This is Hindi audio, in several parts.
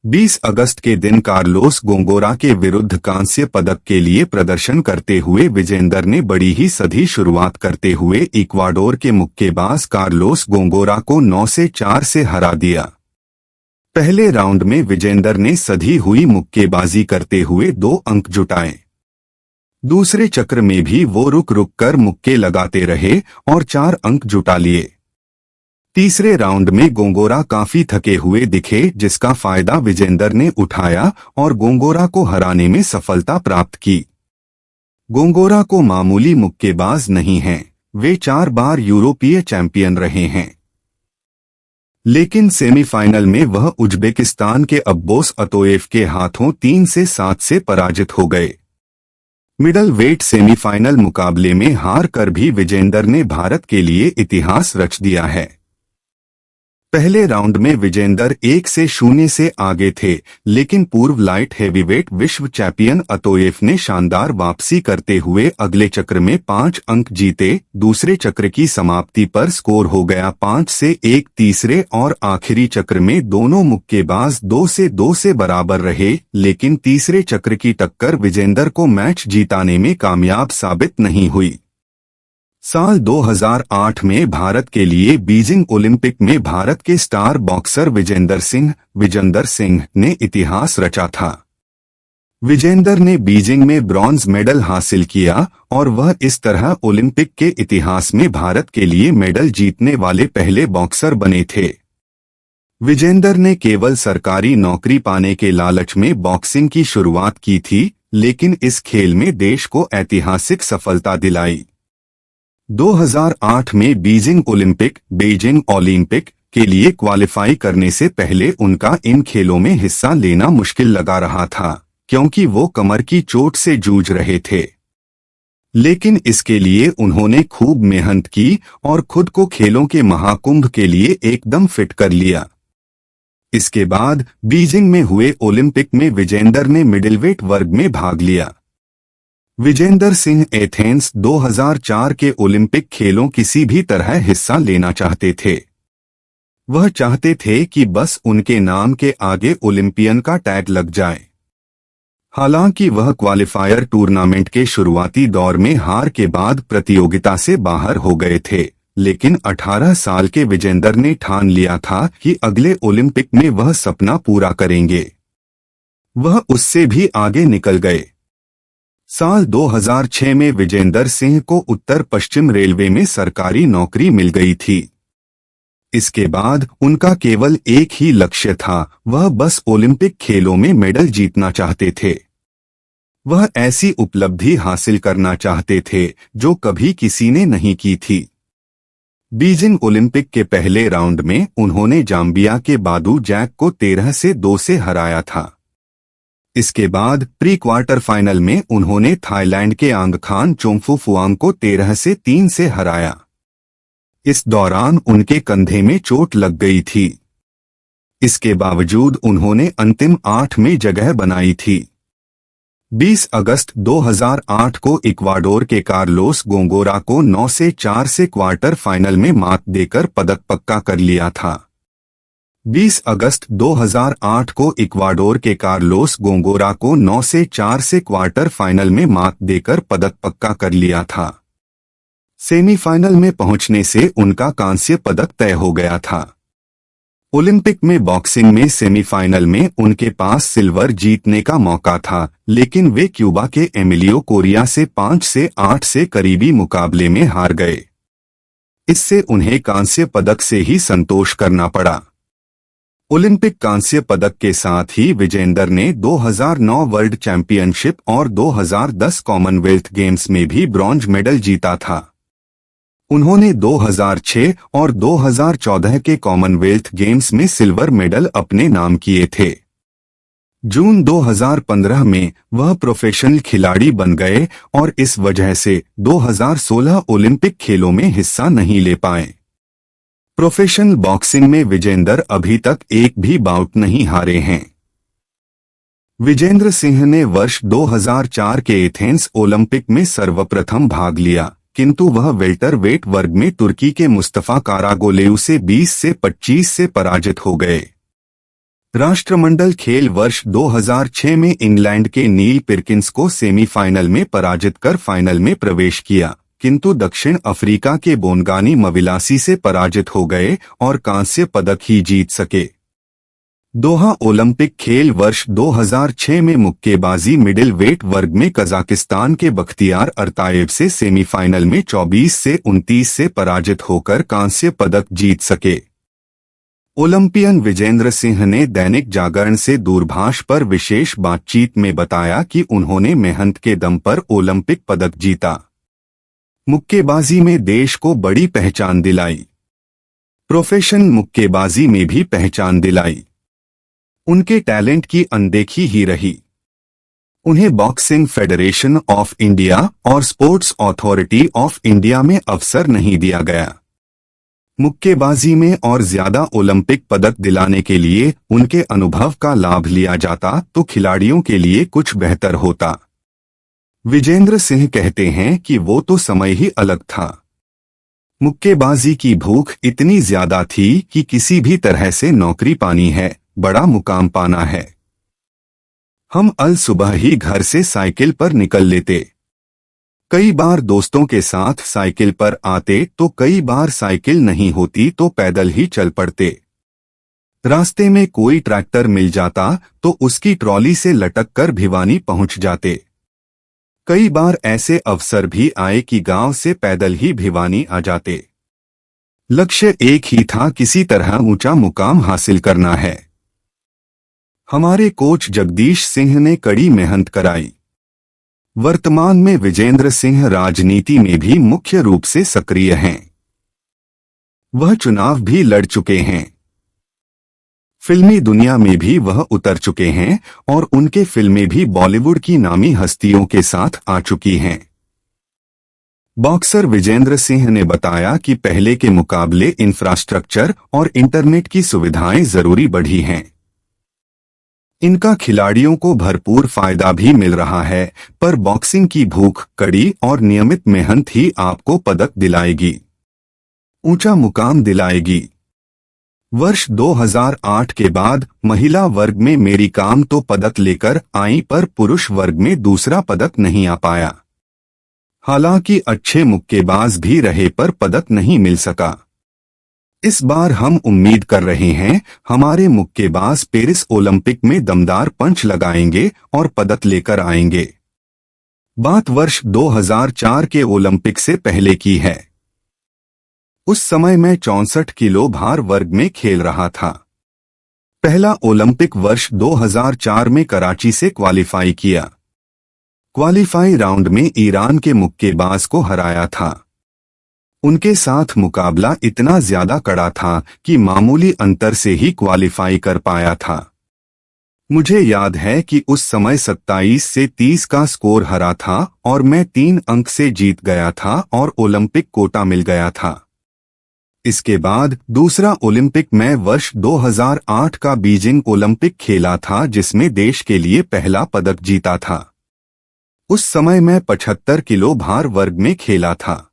20 अगस्त के दिन कार्लोस गोंगोरा के विरुद्ध कांस्य पदक के लिए प्रदर्शन करते हुए विजेंदर ने बड़ी ही सधी शुरुआत करते हुए इक्वाडोर के मुक्केबाज कार्लोस गोंगोरा को 9 से 4 से हरा दिया। पहले राउंड में विजेंदर ने सधी हुई मुक्केबाजी करते हुए 2 अंक जुटाए। दूसरे चक्र में भी वो रुक रुक कर मुक्के लगाते रहे और 4 अंक जुटा लिए। तीसरे राउंड में गोंगोरा काफी थके हुए दिखे, जिसका फायदा विजेंदर ने उठाया और गोंगोरा को हराने में सफलता प्राप्त की। गोंगोरा को मामूली मुक्केबाज नहीं हैं, वे 4 बार यूरोपीय चैंपियन रहे हैं। लेकिन सेमीफाइनल में वह उज्बेकिस्तान के अब्बोस अतोयेव के हाथों 3 से 7 से पराजित हो गए। मिडल वेट सेमीफाइनल मुकाबले में हार कर भी विजेंदर ने भारत के लिए इतिहास रच दिया है। पहले राउंड में विजेंदर 1-0 से आगे थे, लेकिन पूर्व लाइट हेवीवेट विश्व चैंपियन अतोयेव ने शानदार वापसी करते हुए अगले चक्र में 5 अंक जीते। दूसरे चक्र की समाप्ति पर स्कोर हो गया 5-1। तीसरे और आखिरी चक्र में दोनों मुक्केबाज 2 से बराबर रहे, लेकिन तीसरे चक्र की टक्कर विजेंदर को मैच जीताने में कामयाब साबित नहीं हुई। साल 2008 में भारत के लिए बीजिंग ओलंपिक में भारत के स्टार बॉक्सर विजेंदर सिंह ने इतिहास रचा था। विजेंदर ने बीजिंग में ब्रॉन्ज मेडल हासिल किया और वह इस तरह ओलंपिक के इतिहास में भारत के लिए मेडल जीतने वाले पहले बॉक्सर बने थे। विजेंदर ने केवल सरकारी नौकरी पाने के लालच में बॉक्सिंग की शुरुआत की थी, लेकिन इस खेल में देश को ऐतिहासिक सफलता दिलाई। 2008 में बीजिंग ओलंपिक के लिए क्वालिफाई करने से पहले उनका इन खेलों में हिस्सा लेना मुश्किल लगा रहा था, क्योंकि वो कमर की चोट से जूझ रहे थे। लेकिन इसके लिए उन्होंने खूब मेहनत की और खुद को खेलों के महाकुंभ के लिए एकदम फिट कर लिया। इसके बाद बीजिंग में हुए ओलंपिक में विजेंदर ने मिडिलवेट वर्ग में भाग लिया। विजेंदर सिंह एथेंस 2004 के ओलंपिक खेलों किसी भी तरह हिस्सा लेना चाहते थे। वह चाहते थे कि बस उनके नाम के आगे ओलंपियन का टैग लग जाए। हालांकि वह क्वालिफायर टूर्नामेंट के शुरुआती दौर में हार के बाद प्रतियोगिता से बाहर हो गए थे, लेकिन 18 साल के विजेंदर ने ठान लिया था कि अगले ओलंपिक में वह सपना पूरा करेंगे। वह उससे भी आगे निकल गए। साल 2006 में विजेंदर सिंह को उत्तर पश्चिम रेलवे में सरकारी नौकरी मिल गई थी। इसके बाद उनका केवल एक ही लक्ष्य था, वह बस ओलंपिक खेलों में मेडल जीतना चाहते थे। वह ऐसी उपलब्धि हासिल करना चाहते थे जो कभी किसी ने नहीं की थी। बीजिंग ओलंपिक के पहले राउंड में उन्होंने जाम्बिया के बादू जैक को 13 से 2 से हराया था। इसके बाद प्री क्वार्टर फाइनल में उन्होंने थाईलैंड के आंगखान चोंगफुफुआंग को 13 से 3 से हराया। इस दौरान उनके कंधे में चोट लग गई थी। इसके बावजूद उन्होंने अंतिम 8 में जगह बनाई थी। 20 अगस्त 2008 को इक्वाडोर के कार्लोस गोंगोरा को 9 से 4 से क्वार्टर फाइनल में मात देकर पदक पक्का कर लिया था। 20 अगस्त 2008 को इक्वाडोर के कार्लोस गोंगोरा को 9 से 4 से क्वार्टर फाइनल में मात देकर पदक पक्का कर लिया था। सेमीफाइनल में पहुंचने से उनका कांस्य पदक तय हो गया था। ओलंपिक में बॉक्सिंग में सेमीफाइनल में उनके पास सिल्वर जीतने का मौका था, लेकिन वे क्यूबा के एमिलियो कोरिया से 5 से 8 से करीबी मुकाबले में हार गए। इससे उन्हें कांस्य पदक से ही संतोष करना पड़ा। ओलंपिक कांस्य पदक के साथ ही विजेंदर ने 2009 वर्ल्ड चैंपियनशिप और 2010 कॉमनवेल्थ गेम्स में भी ब्रॉन्ज मेडल जीता था। उन्होंने 2006 और 2014 के कॉमनवेल्थ गेम्स में सिल्वर मेडल अपने नाम किए थे। जून 2015 में वह प्रोफेशनल खिलाड़ी बन गए और इस वजह से 2016 ओलंपिक खेलों में हिस्सा नहीं ले पाए। प्रोफेशनल बॉक्सिंग में विजेंदर अभी तक एक भी बाउट नहीं हारे हैं। विजेंद्र सिंह ने वर्ष 2004 के एथेंस ओलंपिक में सर्वप्रथम भाग लिया, किंतु वह वेल्टर वेट वर्ग में तुर्की के मुस्तफा कारागोलेव से 20 से 25 से पराजित हो गए। राष्ट्रमंडल खेल वर्ष 2006 में इंग्लैंड के नील पिरकिंस को सेमीफाइनल में पराजित कर फाइनल में प्रवेश किया, किंतु दक्षिण अफ्रीका के बोनगानी मविलासी से पराजित हो गए और कांस्य पदक ही जीत सके। दोहा ओलंपिक खेल वर्ष 2006 में मुक्केबाजी मिडिल वेट वर्ग में कजाकिस्तान के बख्तियार अर्ताएव से सेमीफाइनल में 24 से 29 से पराजित होकर कांस्य पदक जीत सके। ओलंपियन विजेंद्र सिंह ने दैनिक जागरण से दूरभाष पर विशेष बातचीत में बताया कि उन्होंने मेहनत के दम पर ओलंपिक पदक जीता, मुक्केबाजी में देश को बड़ी पहचान दिलाई, प्रोफेशन मुक्केबाजी में भी पहचान दिलाई। उनके टैलेंट की अनदेखी ही रही। उन्हें बॉक्सिंग फेडरेशन ऑफ इंडिया और स्पोर्ट्स अथॉरिटी ऑफ इंडिया में अवसर नहीं दिया गया। मुक्केबाजी में और ज्यादा ओलंपिक पदक दिलाने के लिए उनके अनुभव का लाभ लिया जाता तो खिलाड़ियों के लिए कुछ बेहतर होता। विजेंद्र सिंह कहते हैं कि वो तो समय ही अलग था। मुक्केबाजी की भूख इतनी ज्यादा थी कि किसी भी तरह से नौकरी पानी है, बड़ा मुकाम पाना है। हम अल सुबह ही घर से साइकिल पर निकल लेते। कई बार दोस्तों के साथ साइकिल पर आते तो कई बार साइकिल नहीं होती तो पैदल ही चल पड़ते। रास्ते में कोई ट्रैक्टर मिल जाता तो उसकी ट्रॉली से लटक कर भिवानी पहुंच जाते। कई बार ऐसे अवसर भी आए कि गांव से पैदल ही भिवानी आ जाते। लक्ष्य एक ही था, किसी तरह ऊंचा मुकाम हासिल करना है। हमारे कोच जगदीश सिंह ने कड़ी मेहनत कराई। वर्तमान में विजेंद्र सिंह राजनीति में भी मुख्य रूप से सक्रिय हैं। वह चुनाव भी लड़ चुके हैं। फिल्मी दुनिया में भी वह उतर चुके हैं और उनके फिल्में भी बॉलीवुड की नामी हस्तियों के साथ आ चुकी हैं। बॉक्सर विजेंद्र सिंह ने बताया कि पहले के मुकाबले इंफ्रास्ट्रक्चर और इंटरनेट की सुविधाएं जरूरी बढ़ी हैं। इनका खिलाड़ियों को भरपूर फायदा भी मिल रहा है, पर बॉक्सिंग की भूख, कड़ी और नियमित मेहनत ही आपको पदक दिलाएगी, ऊंचा मुकाम दिलाएगी। वर्ष 2008 के बाद महिला वर्ग में मेरी काम तो पदक लेकर आई, पर पुरुष वर्ग में दूसरा पदक नहीं आ पाया। हालांकि अच्छे मुक्केबाज भी रहे पर पदक नहीं मिल सका। इस बार हम उम्मीद कर रहे हैं हमारे मुक्केबाज पेरिस ओलंपिक में दमदार पंच लगाएंगे और पदक लेकर आएंगे। बात वर्ष 2004 के ओलंपिक से पहले की है। उस समय मैं 64 किलो भार वर्ग में खेल रहा था। पहला ओलंपिक वर्ष 2004 में कराची से क्वालिफाई किया। क्वालिफाई राउंड में ईरान के मुक्केबाज को हराया था। उनके साथ मुकाबला इतना ज्यादा कड़ा था कि मामूली अंतर से ही क्वालिफाई कर पाया था। मुझे याद है कि उस समय 27 से 30 का स्कोर हरा था और मैं 3 अंक से जीत गया था और ओलंपिक कोटा मिल गया था। इसके बाद दूसरा ओलंपिक मैं वर्ष 2008 का बीजिंग ओलंपिक खेला था, जिसमें देश के लिए पहला पदक जीता था। उस समय मैं 75 किलो भार वर्ग में खेला था।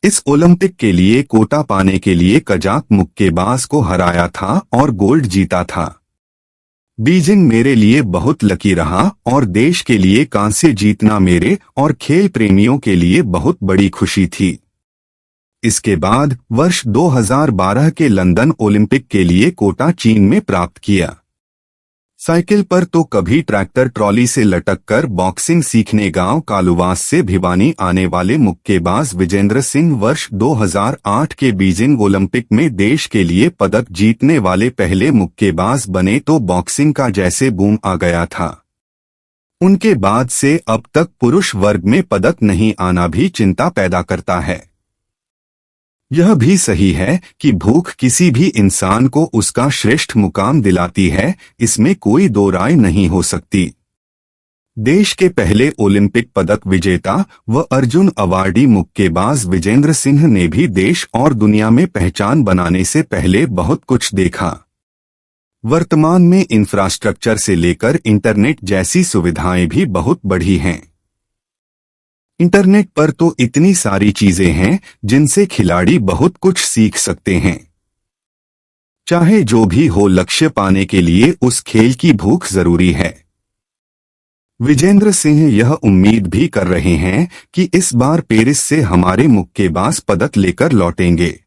इस ओलंपिक के लिए कोटा पाने के लिए कजाक मुक्केबाज को हराया था और गोल्ड जीता था। बीजिंग मेरे लिए बहुत लकी रहा और देश के लिए कांस्य जीतना मेरे और खेल प्रेमियों के लिए बहुत बड़ी खुशी थी। इसके बाद वर्ष 2012 के लंदन ओलंपिक के लिए कोटा चीन में प्राप्त किया। साइकिल पर तो कभी ट्रैक्टर ट्रॉली से लटककर बॉक्सिंग सीखने गांव कालुवास से भिवानी आने वाले मुक्केबाज विजेंद्र सिंह वर्ष 2008 के बीजिंग ओलंपिक में देश के लिए पदक जीतने वाले पहले मुक्केबाज बने तो बॉक्सिंग का जैसे बूम आ गया था। उनके बाद से अब तक पुरुष वर्ग में पदक नहीं आना भी चिंता पैदा करता है। यह भी सही है कि भूख किसी भी इंसान को उसका श्रेष्ठ मुकाम दिलाती है, इसमें कोई दो राय नहीं हो सकती। देश के पहले ओलंपिक पदक विजेता व अर्जुन अवार्डी मुक्केबाज विजेंद्र सिंह ने भी देश और दुनिया में पहचान बनाने से पहले बहुत कुछ देखा। वर्तमान में इंफ्रास्ट्रक्चर से लेकर इंटरनेट जैसी सुविधाएं भी बहुत बढ़ी हैं। इंटरनेट पर तो इतनी सारी चीजें हैं जिनसे खिलाड़ी बहुत कुछ सीख सकते हैं। चाहे जो भी हो, लक्ष्य पाने के लिए उस खेल की भूख जरूरी है। विजेंद्र सिंह यह उम्मीद भी कर रहे हैं कि इस बार पेरिस से हमारे मुक्केबाज पदक लेकर लौटेंगे।